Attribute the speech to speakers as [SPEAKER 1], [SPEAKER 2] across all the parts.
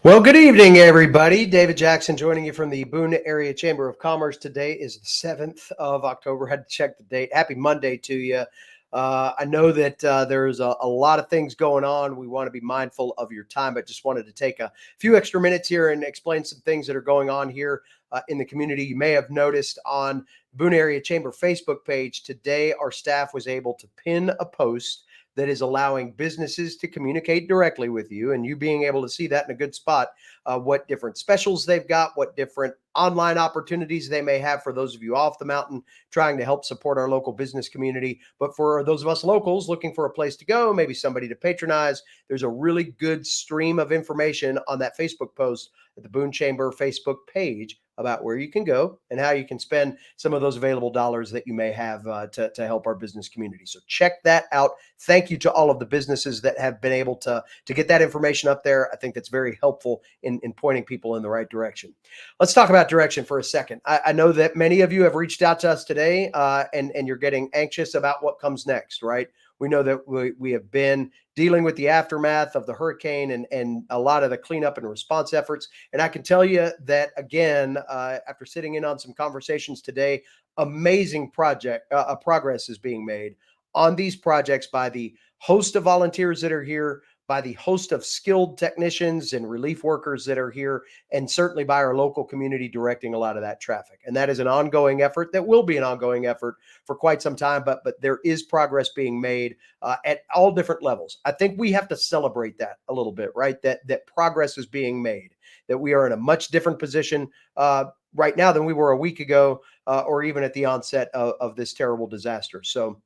[SPEAKER 1] Well, good evening, everybody. David Jackson joining you from the Boone Area Chamber of Commerce. Today is the 7th of October. Had to check the date. Happy Monday to you. I know that there's a lot of things going on. We want to be mindful of your time, but just wanted to take a few extra minutes here and explain some things that are going on here in the community. You may have noticed on Boone Area Chamber Facebook page today, our staff was able to pin a post that is allowing businesses to communicate directly with you and you being able to see that in a good spot, what different specials they've got, what different online opportunities they may have for those of you off the mountain trying to help support our local business community. But for those of us locals looking for a place to go, maybe somebody to patronize, there's a really good stream of information on that Facebook post at the Boone Chamber Facebook page about where you can go and how you can spend some of those available dollars that you may have to help our business community. So check that out. Thank you to all of the businesses that have been able to get that information up there. I think that's very helpful in pointing people in the right direction. Let's talk about direction for a second. I know that many of you have reached out to us today and you're getting anxious about what comes next, right? We know that we have been dealing with the aftermath of the hurricane and a lot of the cleanup and response efforts. And I can tell you that, again, after sitting in on some conversations today, amazing progress is being made on these projects by the host of volunteers that are here, by the host of skilled technicians and relief workers that are here, and certainly by our local community directing a lot of that traffic. And that is an ongoing effort that will be an ongoing effort for quite some time, but there is progress being made at all different levels. I think we have to celebrate that a little bit, right? That progress is being made, that we are in a much different position right now than we were a week ago or even at the onset of this terrible disaster. So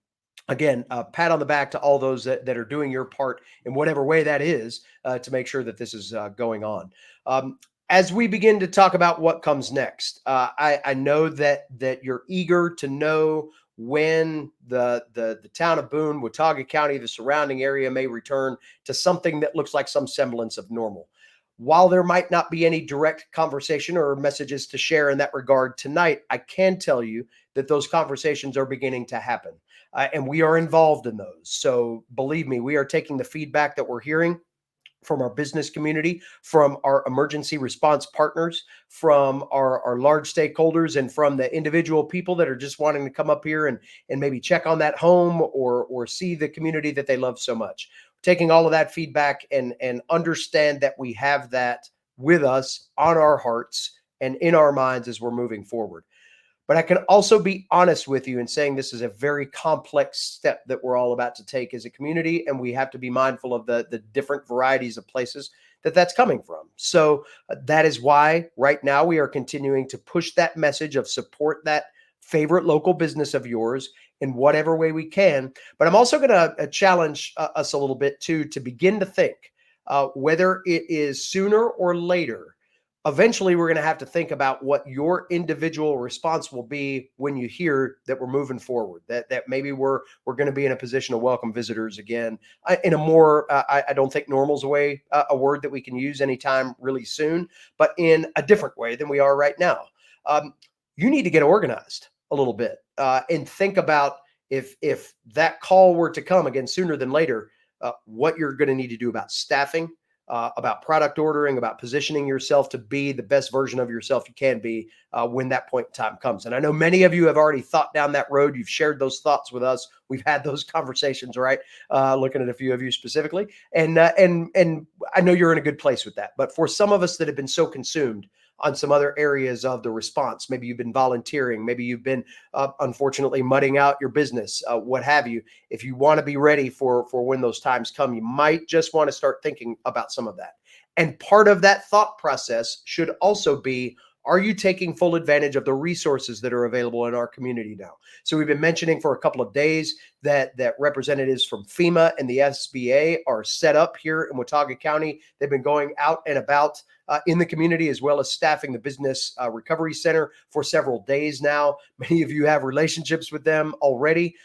[SPEAKER 1] again, pat on the back to all those that are doing your part in whatever way that is to make sure that this is going on. As we begin to talk about what comes next, I know that you're eager to know when the town of Boone, Watauga County, the surrounding area may return to something that looks like some semblance of normal. While there might not be any direct conversation or messages to share in that regard tonight, I can tell you that those conversations are beginning to happen. And we are involved in those. So believe me, we are taking the feedback that we're hearing from our business community, from our emergency response partners, from our large stakeholders, and from the individual people that are just wanting to come up here and maybe check on that home or see the community that they love so much. Taking all of that feedback and understand that we have that with us on our hearts and in our minds as we're moving forward. But I can also be honest with you in saying this is a very complex step that we're all about to take as a community, and we have to be mindful of the different varieties of places that that's coming from. So that is why right now we are continuing to push that message of support that favorite local business of yours in whatever way we can. But I'm also going to challenge us a little bit too to begin to think whether it is sooner or later. Eventually, we're going to have to think about what your individual response will be when you hear that we're moving forward, that maybe we're going to be in a position to welcome visitors again in a more, I don't think normal's a word that we can use anytime really soon, but in a different way than we are right now. You need to get organized a little bit and think about if that call were to come again sooner than later, what you're going to need to do about staffing, about product ordering, about positioning yourself to be the best version of yourself you can be when that point in time comes. And I know many of you have already thought down that road. You've shared those thoughts with us. We've had those conversations, right? Looking at a few of you specifically. And I know you're in a good place with that. But for some of us that have been so consumed on some other areas of the response, maybe you've been volunteering, maybe you've been unfortunately mudding out your business, what have you. If you want to be ready for when those times come, you might just want to start thinking about some of that. And part of that thought process should also be, are you taking full advantage of the resources that are available in our community now? So we've been mentioning for a couple of days that representatives from FEMA and the SBA are set up here in Watauga County. They've been going out and about in the community, as well as staffing the Business Recovery Center for several days now. Many of you have relationships with them already.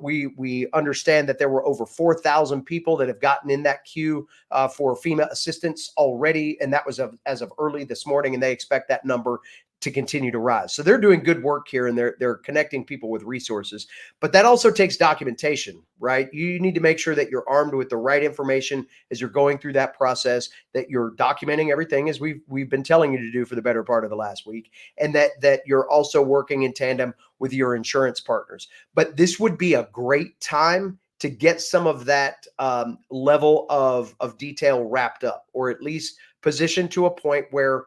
[SPEAKER 1] We understand that there were over 4,000 people that have gotten in that queue for FEMA assistance already, and that was as of early this morning, and they expect that number to continue to rise. So they're doing good work here, and they're connecting people with resources. But that also takes documentation, right? You need to make sure that you're armed with the right information as you're going through that process, that you're documenting everything as we've been telling you to do for the better part of the last week, and that you're also working in tandem with your insurance partners. But this would be a great time to get some of that level of detail wrapped up, or at least positioned to a point where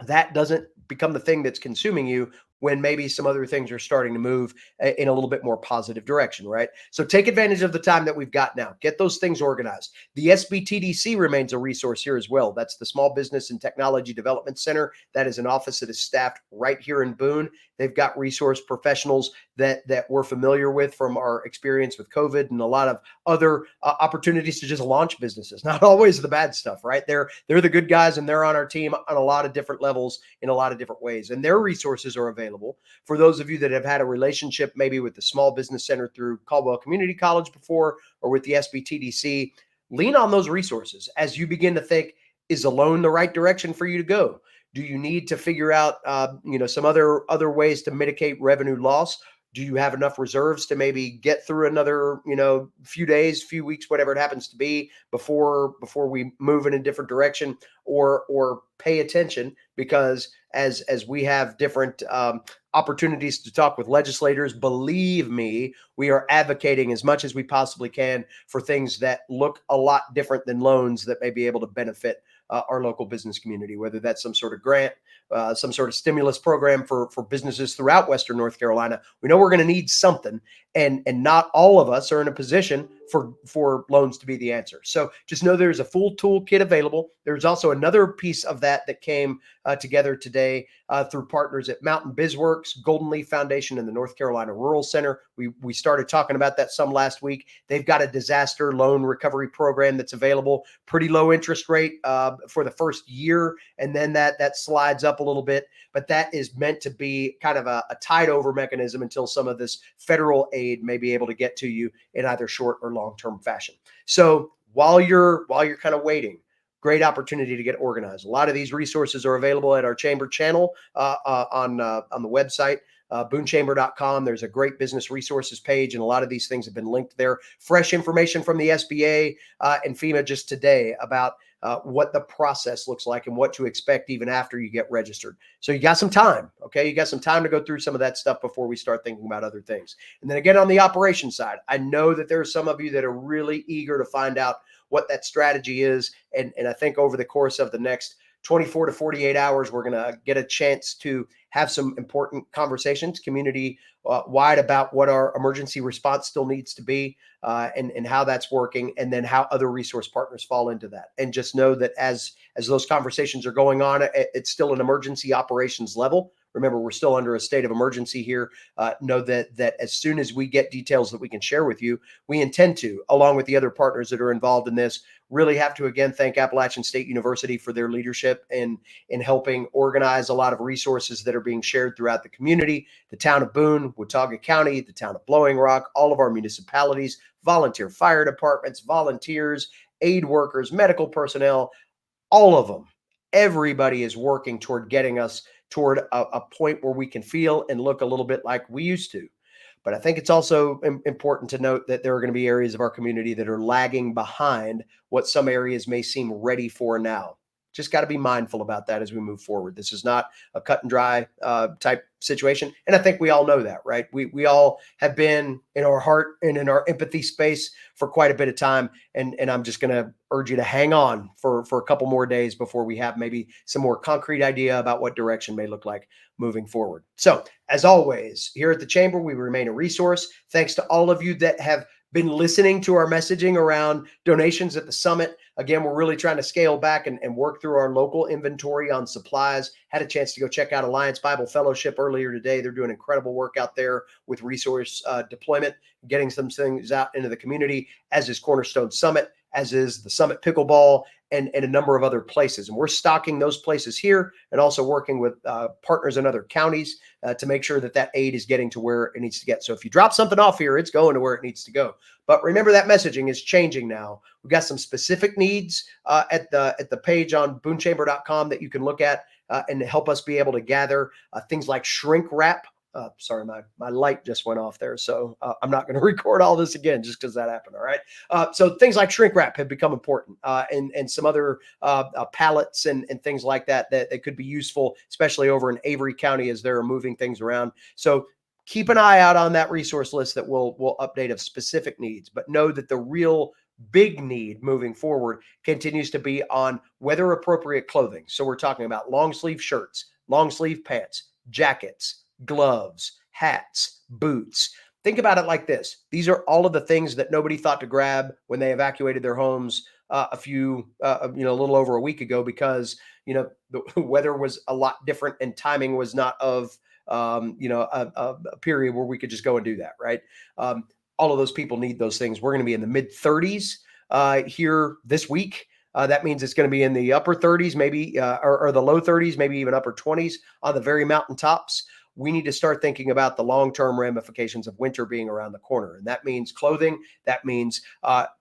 [SPEAKER 1] that doesn't become the thing that's consuming you when maybe some other things are starting to move in a little bit more positive direction, right? So take advantage of the time that we've got now. Get those things organized. The SBTDC remains a resource here as well. That's the Small Business and Technology Development Center. That is an office that is staffed right here in Boone. They've got resource professionals that we're familiar with from our experience with COVID and a lot of other opportunities to just launch businesses. Not always the bad stuff, right? They're the good guys, and they're on our team on a lot of different levels in a lot of different ways. And their resources are available for those of you that have had a relationship maybe with the Small Business Center through Caldwell Community College before, or with the SBTDC. Lean on those resources as you begin to think, is a loan the right direction for you to go? Do you need to figure out, some other ways to mitigate revenue loss? Do you have enough reserves to maybe get through another, few days, few weeks, whatever it happens to be before we move in a different direction, or pay attention, because as we have different opportunities to talk with legislators, believe me, we are advocating as much as we possibly can for things that look a lot different than loans that may be able to benefit our local business community, whether that's some sort of grant, some sort of stimulus program for businesses throughout Western North Carolina. We know we're going to need something, and not all of us are in a position for loans to be the answer. So just know there's a full toolkit available. There's also another piece of that came together today through partners at Mountain BizWorks, Golden Leaf Foundation, and the North Carolina Rural Center. We started talking about that some last week. They've got a disaster loan recovery program that's available, pretty low interest rate for the first year, and then that slides up a little bit. But that is meant to be kind of a tide over mechanism until some of this federal aid may be able to get to you in either short or long-term fashion. So while you're kind of waiting, great opportunity to get organized. A lot of these resources are available at our chamber channel on the website, boonechamber.com. There's a great business resources page, and a lot of these things have been linked there. Fresh information from the SBA and FEMA just today about what the process looks like and what to expect even after you get registered. So you got some time, okay? You got some time to go through some of that stuff before we start thinking about other things. And then again, on the operations side, I know that there are some of you that are really eager to find out what that strategy is. And I think over the course of the next 24 to 48 hours, we're going to get a chance to have some important conversations community wide about what our emergency response still needs to be, and how that's working, and then how other resource partners fall into that. And just know that as those conversations are going on, it's still an emergency operations level. Remember, we're still under a state of emergency here. Know that as soon as we get details that we can share with you, we intend to, along with the other partners that are involved in this, really have to again thank Appalachian State University for their leadership in helping organize a lot of resources that are being shared throughout the community. The town of Boone, Watauga County, the town of Blowing Rock, all of our municipalities, volunteer fire departments, volunteers, aid workers, medical personnel, all of them. Everybody is working toward getting us toward a point where we can feel and look a little bit like we used to. But I think it's also important to note that there are going to be areas of our community that are lagging behind what some areas may seem ready for now. Just got to be mindful about that as we move forward. This is not a cut and dry type situation. And I think we all know that, right? We all have been in our heart and in our empathy space for quite a bit of time. And I'm just going to urge you to hang on for a couple more days before we have maybe some more concrete idea about what direction may look like moving forward. So as always, here at the Chamber, we remain a resource. Thanks to all of you that have been listening to our messaging around donations at the summit. Again, we're really trying to scale back and work through our local inventory on supplies. Had a chance to go check out Alliance Bible Fellowship earlier today. They're doing incredible work out there with resource deployment, getting some things out into the community, as is Cornerstone Summit, as is the Summit Pickleball and a number of other places. And we're stocking those places here and also working with partners in other counties to make sure that that aid is getting to where it needs to get. So if you drop something off here, it's going to where it needs to go. But remember, that messaging is changing now. We've got some specific needs at the page on boonechamber.com that you can look at and help us be able to gather things like shrink wrap. Sorry, my light just went off there. So I'm not going to record all this again just because that happened. All right. So things like shrink wrap have become important and some other pallets and things like that could be useful, especially over in Avery County as they're moving things around. So keep an eye out on that resource list that will update of specific needs, but know that the real big need moving forward continues to be on weather appropriate clothing. So we're talking about long sleeve shirts, long sleeve pants, jackets, gloves, hats, boots. Think about it like this. These are all of the things that nobody thought to grab when they evacuated their homes a little over a week ago because, the weather was a lot different and timing was not of, a period where we could just go and do that. Right. All of those people need those things. We're going to be in the mid 30s here this week. That means it's going to be in the upper 30s, maybe, or the low 30s, maybe even upper 20s on the very mountaintops. We need to start thinking about the long-term ramifications of winter being around the corner. And that means clothing. That means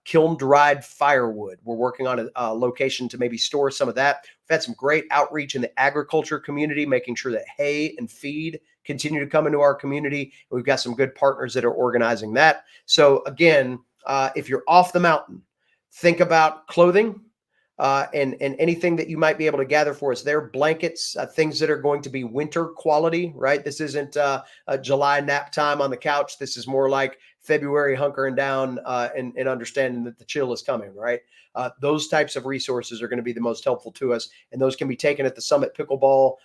[SPEAKER 1] kiln-dried firewood. We're working on a location to maybe store some of that. We've had some great outreach in the agriculture community, making sure that hay and feed continue to come into our community. We've got some good partners that are organizing that. So again, if you're off the mountain, think about clothing. And anything that you might be able to gather for us there, blankets, things that are going to be winter quality, right? This isn't a July nap time on the couch. This is more like February hunkering down and understanding that the chill is coming, right? Those types of resources are going to be the most helpful to us. And those can be taken at the Summit Pickleball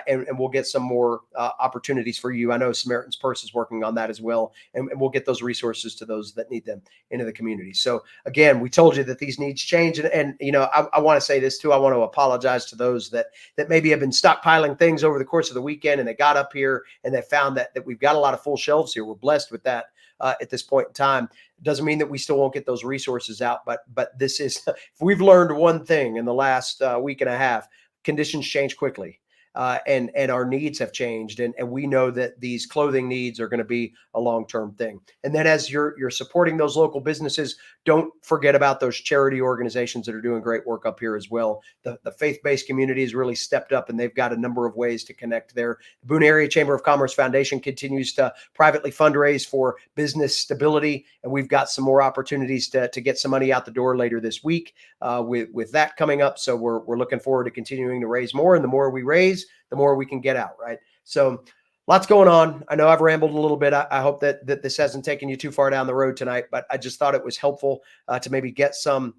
[SPEAKER 1] and we'll get some more opportunities for you. I know Samaritan's Purse is working on that as well. And we'll get those resources to those that need them into the community. So again, we told you that these needs change. And I want to say this too. I want to apologize to those that maybe have been stockpiling things over the course of the weekend and they got up here and they found that we've got a lot of full shelves here. We're blessed with that. At this point in time, it doesn't mean that we still won't get those resources out, but this is, if we've learned one thing in the last week and a half, conditions change quickly. And our needs have changed, and we know that these clothing needs are going to be a long-term thing. And then as you're supporting those local businesses, don't forget about those charity organizations that are doing great work up here as well. The faith-based community has really stepped up, and they've got a number of ways to connect there. The Boone Area Chamber of Commerce Foundation continues to privately fundraise for business stability, and we've got some more opportunities to get some money out the door later this week with that coming up. So we're looking forward to continuing to raise more, and the more we raise, the more we can get out, right? So lots going on. I know I've rambled a little bit. I hope that this hasn't taken you too far down the road tonight, but I just thought it was helpful to maybe get some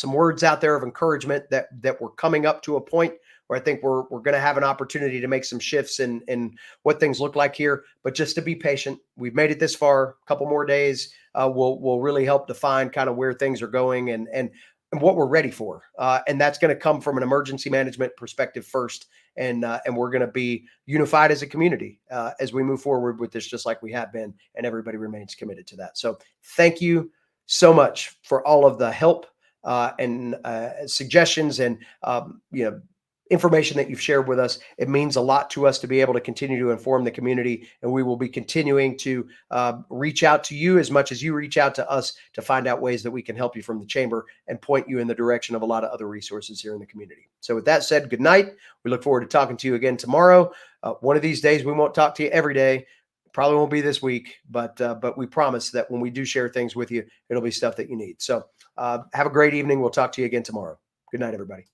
[SPEAKER 1] words out there of encouragement that we're coming up to a point where I think we're going to have an opportunity to make some shifts in what things look like here. But just to be patient, we've made it this far. A couple more days will really help define kind of where things are going and what we're ready for. And that's going to come from an emergency management perspective first. And we're going to be unified as a community as we move forward with this, just like we have been. And everybody remains committed to that. So thank you so much for all of the help and suggestions and, information that you've shared with us. It means a lot to us to be able to continue to inform the community, and we will be continuing to reach out to you as much as you reach out to us to find out ways that we can help you from the chamber and point you in the direction of a lot of other resources here in the community. So with that said, good night. We look forward to talking to you again tomorrow. One of these days, we won't talk to you every day. Probably won't be this week, but we promise that when we do share things with you, it'll be stuff that you need. So have a great evening. We'll talk to you again tomorrow. Good night, everybody.